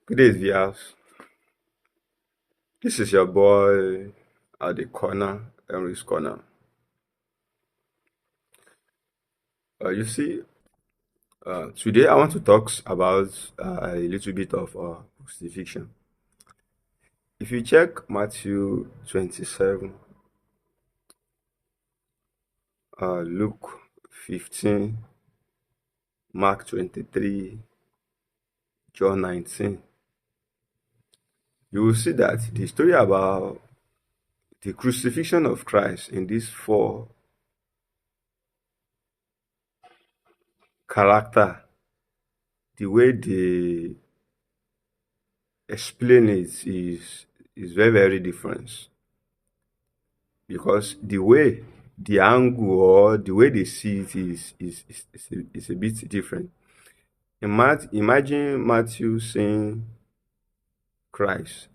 Good day, Vias. This is your boy at the corner, Henry's Corner. You see, today I want to talk about a little bit of crucifixion. If you check Matthew 27, Luke 15, Mark 23, John 19, you will see that the story about the crucifixion of Christ in these four character, the way they explain it is very very different because the angle or the way they see it is a bit different. Imagine Matthew seeing Christ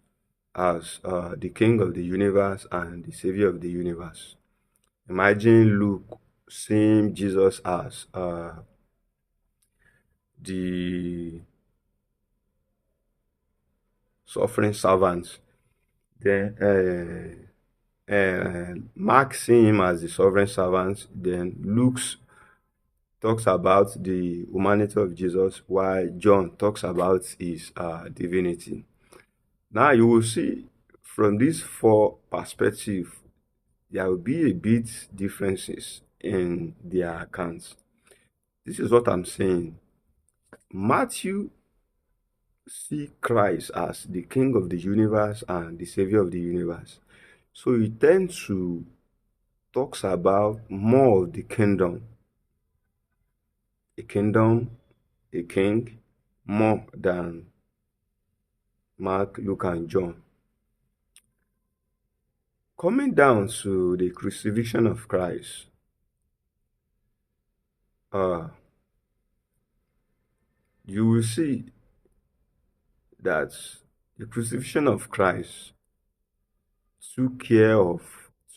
as the King of the universe and the Savior of the universe. Imagine Luke seeing Jesus as the suffering servant. Then Mark seeing him as the sovereign servant. Then Luke talks about the humanity of Jesus, while John talks about his divinity. Now you will see from these four perspectives, there will be a bit differences in their accounts. This is what I'm saying. Matthew see Christ as the King of the universe and the Savior of the universe. So he tends to talks about more of the kingdom, a kingdom, a king, more than Mark, Luke, and John. Coming down to the crucifixion of Christ, you will see that the crucifixion of Christ took care of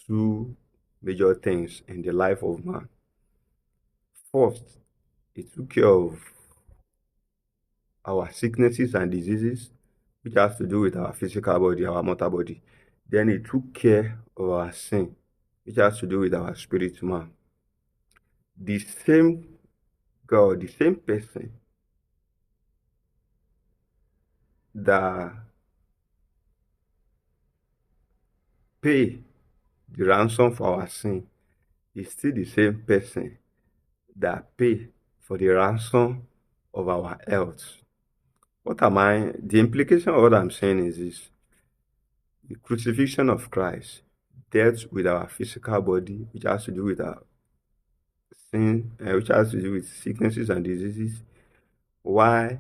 two major things in the life of man. First, it took care of our sicknesses and diseases, which has to do with our physical body, our mortal body. Then it took care of our sin, which has to do with our spirit man. The same God, the same person that pay the ransom for our sin is still the same person that pay for the ransom of our health. The implication of what I'm saying is this: the crucifixion of Christ dealt with our physical body, which has to do with our sin, which has to do with sicknesses and diseases, while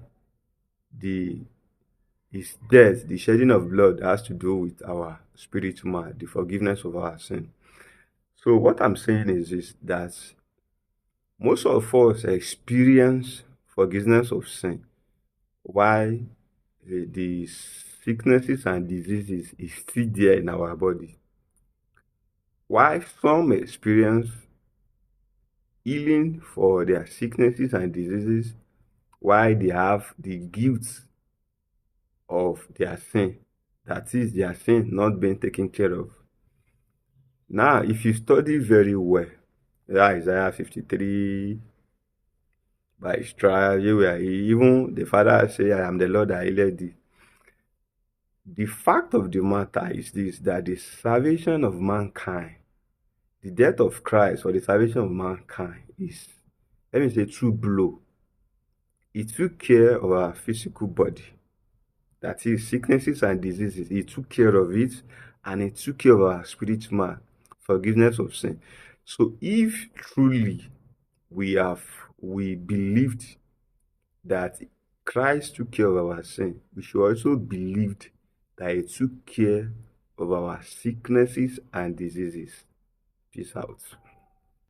his death, the shedding of blood, has to do with our spirit man, the forgiveness of our sin. So what I'm saying is that most of us experience forgiveness of sin, while the sicknesses and diseases is still there in our body. While some experience healing for their sicknesses and diseases, while they have the guilt of their sin, that is, their sin not being taken care of. Now, if you study very well, Isaiah 53, by his trial, you were even the Father say, I am the Lord that healed thee. The fact of the matter is this, that the salvation of mankind, the death of Christ for the salvation of mankind is, let me say, true blow. It took care of our physical body, that is, sicknesses and diseases. He took care of it, and he took care of our spirit man, forgiveness of sin. So if truly we believed that Christ took care of our sin, we should also believe that he took care of our sicknesses and diseases. Peace out.